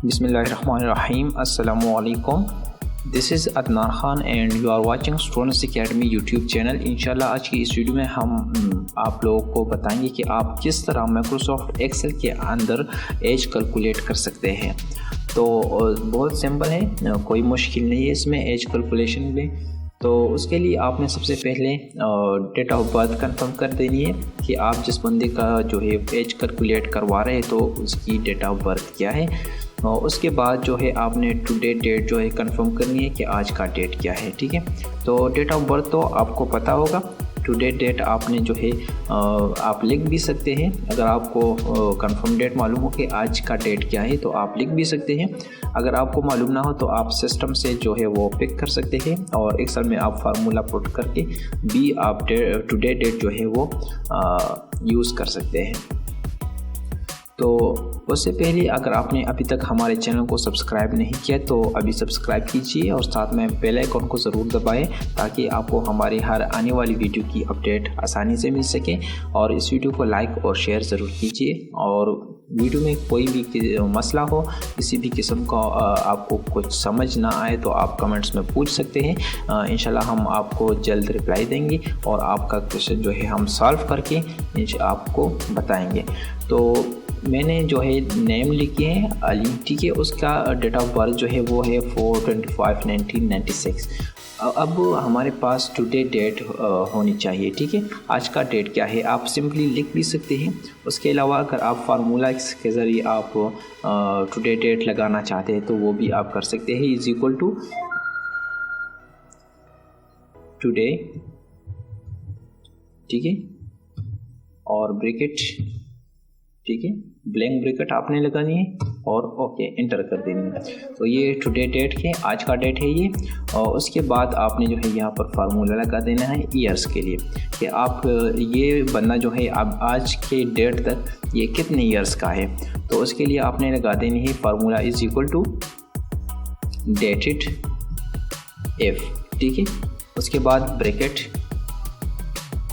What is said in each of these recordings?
Bismillahirrahmanirrahim. Assalamualaikum. This is Adnan Khan and you are watching students academy YouTube channel. इंशाल्लाह आज की इस वीडियो में हम आप लोगों को बताएंगे कि आप किस तरह माइक्रोसॉफ्ट एक्सेल के अंदर एज कैलकुलेट कर सकते हैं। तो बहुत सिंपल है, कोई मुश्किल नहीं है इसमें एज कैलकुलेशन में। तो उसके लिए आपने सबसे पहले डेट ऑफ बर्थ कंफर्म कर देनी है कि आप जिस बंदे का जो है एज कैलकुलेट करवा रहे हैं तो उसकी डेट ऑफ बर्थ क्या है। उसके बाद जो है आपने टुडे डेट जो है कंफर्म करनी है कि आज का डेट क्या है। ठीक है, तो डेट ऑफ बर्थ तो आपको पता होगा। टुडे डेट आपने जो है आप लिख भी सकते हैं। अगर आपको कंफर्म डेट मालूम हो कि आज का डेट क्या है तो आप लिख भी सकते हैं। अगर आपको मालूम ना हो तो आप सिस्टम से जो है वो पिक कर सकते हैं और एक्सेल में आप फार्मूला पुट करके भी आप टुडे डेट जो है वो यूज़ कर सकते हैं। तो उससे पहले अगर आपने अभी तक हमारे चैनल को सब्सक्राइब नहीं किया तो अभी सब्सक्राइब कीजिए और साथ में बेल आइकन को ज़रूर दबाएं ताकि आपको हमारी हर आने वाली वीडियो की अपडेट आसानी से मिल सके। और इस वीडियो को लाइक और शेयर ज़रूर कीजिए। और वीडियो में कोई भी मसला हो, किसी भी किस्म का आपको कुछ समझ ना आए तो आप कमेंट्स में पूछ सकते हैं। इंशाल्लाह हम आपको जल्द रिप्लाई देंगे और आपका क्वेश्चन जो है हम सॉल्व करके आपको बताएंगे। तो मैंने जो है नेम लिखे हैं अली, ठीक है। उसका डेट ऑफ बर्थ जो है वो है 4/25/1996। अब हमारे पास टुडे डेट होनी चाहिए, ठीक है। आज का डेट क्या है आप सिंपली लिख भी सकते हैं। उसके अलावा अगर आप फार्मूला के ज़रिए आप टुडे डेट लगाना चाहते हैं तो वो भी आप कर सकते हैं। इज इक्वल टू टुडे, ठीक है, और ब्रैकेट, ठीक है, ब्लैंक ब्रैकेट आपने लगानी है और ओके एंटर कर देनी है। तो ये टुडे डेट है, आज का डेट है ये। और उसके बाद आपने जो है यहाँ पर फार्मूला लगा देना है ईयर्स के लिए कि आप ये बंदा जो है अब आज के डेट तक ये कितने ईयर्स का है। तो उसके लिए आपने लगा देनी है formula is equal to DATEDIF, ठीक है। उसके बाद ब्रैकेट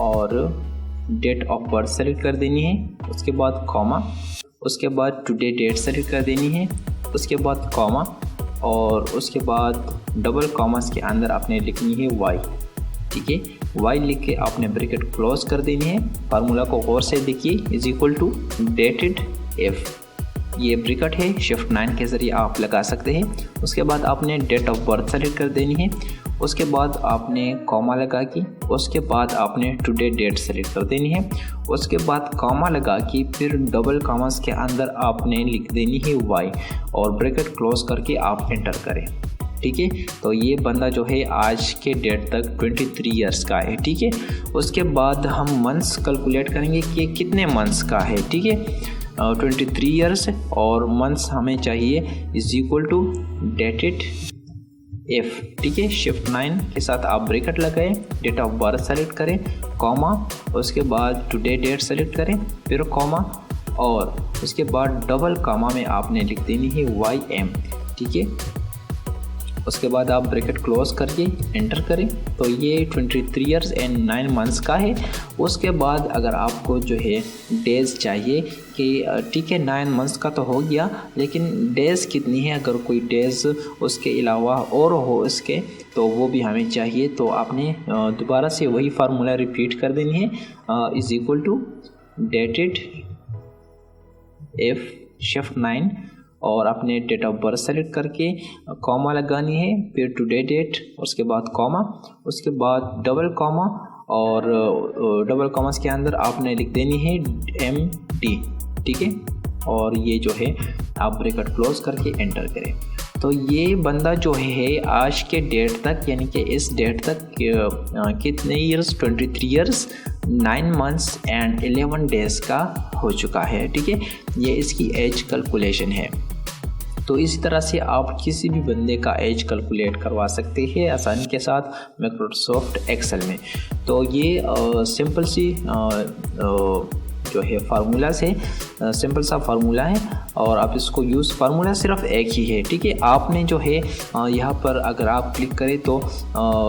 और डेट ऑफ बर्थ सेलेक्ट कर देनी है। उसके बाद कॉमा, उसके बाद टुडे डेट सेलेक्ट कर देनी है। उसके बाद कॉमा और उसके बाद डबल कॉमास के अंदर आपने लिखनी है वाई, ठीक है। वाई लिख के आपने ब्रैकेट क्लोज कर देनी है। फार्मूला को गौर से देखिए, is equal to DATEDIF. ये ब्रैकेट है, शिफ्ट 9 के ज़रिए आप लगा सकते हैं। उसके बाद आपने डेट ऑफ बर्थ सेलेक्ट कर देनी है। उसके बाद आपने कॉमा लगा के उसके बाद आपने टुडे डेट सेलेक्ट कर देनी है। उसके बाद कॉमा लगा के फिर डबल कॉमास के अंदर आपने लिख देनी है वाई और ब्रैकेट क्लोज करके आप एंटर करें, ठीक है। तो ये बंदा जो है आज के डेट तक 23 इयर्स का है, ठीक है। उसके बाद हम मंथ्स कैलकुलेट करेंगे कि कितने मंथ्स का है, ठीक है। 23 इयर्स और मंथ्स हमें चाहिए is equal to DATEDIF, ठीक है। शिफ्ट 9 के साथ आप ब्रैकेट लगाएं, डेट ऑफ बर्थ सेलेक्ट करें, कॉमा, उसके बाद टुडे डेट सेलेक्ट करें, फिर कॉमा और उसके बाद डबल कॉमा में आपने लिख देनी है वाई एम, ठीक है। उसके बाद आप ब्रैकेट क्लोज करके एंटर करें। तो ये 23 इयर्स एंड 9 मंथ्स का है। उसके बाद अगर आपको जो है डेज़ चाहिए कि ठीक है 9 मंथ्स का तो हो गया लेकिन डेज़ कितनी है, अगर कोई डेज़ उसके अलावा और हो इसके तो वो भी हमें चाहिए। तो आपने दोबारा से वही फार्मूला रिपीट कर देनी है, is equal to DATEDIF shift 9 और अपने डेट ऑफ बर्थ सेलेक्ट करके कॉमा लगानी है, फिर टुडे डेट, उसके बाद कॉमा, उसके बाद डबल कॉमा और डबल कॉमास के अंदर आपने लिख देनी है एम डी, ठीक है। और ये जो है आप ब्रैकेट क्लोज करके एंटर करें। तो ये बंदा जो है आज के डेट तक यानी कि इस डेट तक कितने years, 23 years 9 months and 11 days का हो चुका है, ठीक है। ये इसकी एज कैलकुलेशन है। तो इसी तरह से आप किसी भी बंदे का एज कैलकुलेट करवा सकते हैं आसानी के साथ माइक्रोसॉफ्ट एक्सेल में। तो ये सिंपल सी जो है फार्मूला से सिंपल सा फार्मूला है और आप इसको यूज़, फार्मूला सिर्फ एक ही है, ठीक है। आपने जो है यहाँ पर अगर आप क्लिक करें तो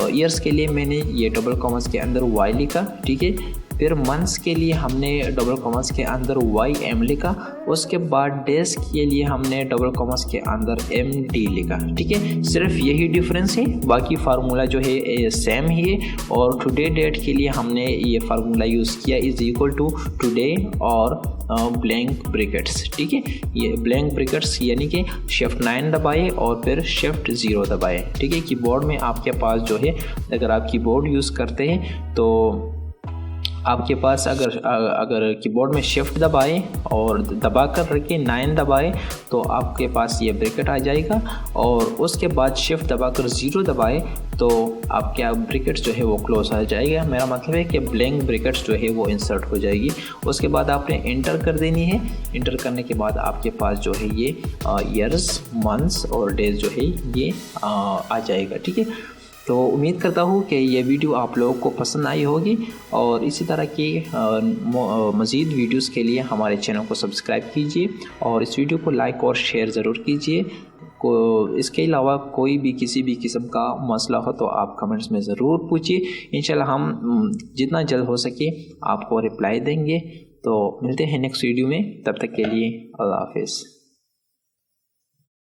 ईयर्स के लिए मैंने ये डबल कॉमर्स के अंदर वाई लिखा, ठीक है। फिर मंथ्स के लिए हमने डबल कॉमास के अंदर YM लिखा, उसके बाद डेज के लिए हमने डबल कॉमास के अंदर MD लिखा। ठीक है, सिर्फ यही डिफरेंस है, बाकी फार्मूला जो है सेम ही है। और टुडे डेट के लिए हमने ये फार्मूला यूज़ किया इज इक्वल टू टुडे और ब्लैंक ब्रैकेट्स। ठीक है, ये ब्लैंक ब्रैकेट्स यानी कि शिफ्ट 9 दबाए और फिर शिफ्ट 0 दबाए। ठीक है, कीबोर्ड में आपके पास जो है, अगर आप कीबोर्ड यूज़ करते हैं तो आपके पास अगर कीबोर्ड में शिफ्ट दबाएं और दबा कर रखें 9 दबाएं तो आपके पास ये ब्रैकेट आ जाएगा, और उसके बाद शिफ्ट दबाकर 0 दबाएं तो आपके ब्रैकेट जो है वो क्लोज आ जाएगा। मेरा मतलब है कि ब्लैंक ब्रैकेट्स जो है वो इंसर्ट हो जाएगी। उसके बाद आपने इंटर कर देनी है। इंटर करने के बाद आपके पास जो है ये ईयर्स, मंथ्स और डेज जो है ये आ जाएगा। ठीक है, तो उम्मीद करता हूँ कि ये वीडियो आप लोगों को पसंद आई होगी, और इसी तरह की मज़ीद वीडियोस के लिए हमारे चैनल को सब्सक्राइब कीजिए और इस वीडियो को लाइक और शेयर ज़रूर कीजिए। इसके अलावा कोई भी किसी भी किस्म का मसला हो तो आप कमेंट्स में ज़रूर पूछिए, इंशाल्लाह हम जितना जल्द हो सके आपको रिप्लाई देंगे। तो मिलते हैं नेक्स्ट वीडियो में, तब तक के लिए अल्लाह हाफिज़।